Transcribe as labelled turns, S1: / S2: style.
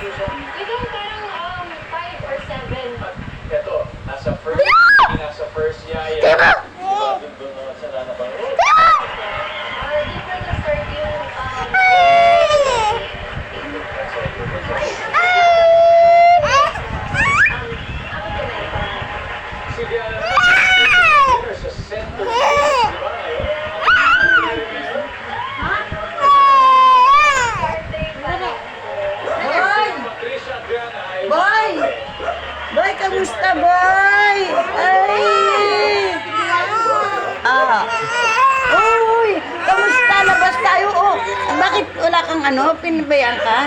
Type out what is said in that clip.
S1: Ito parang 5 or 7.
S2: Ito, nasa first yaya. Diba? Doon naman sa nanabang.
S1: Dito na-start yung
S2: Sige, sa center. Diba ngayon? Patricia Adriana ay...
S3: Boy! Boy, kamusta, boy? Ay! Uy! Kamusta? Labas tayo. Oh, bakit wala kang pinabayaan ka?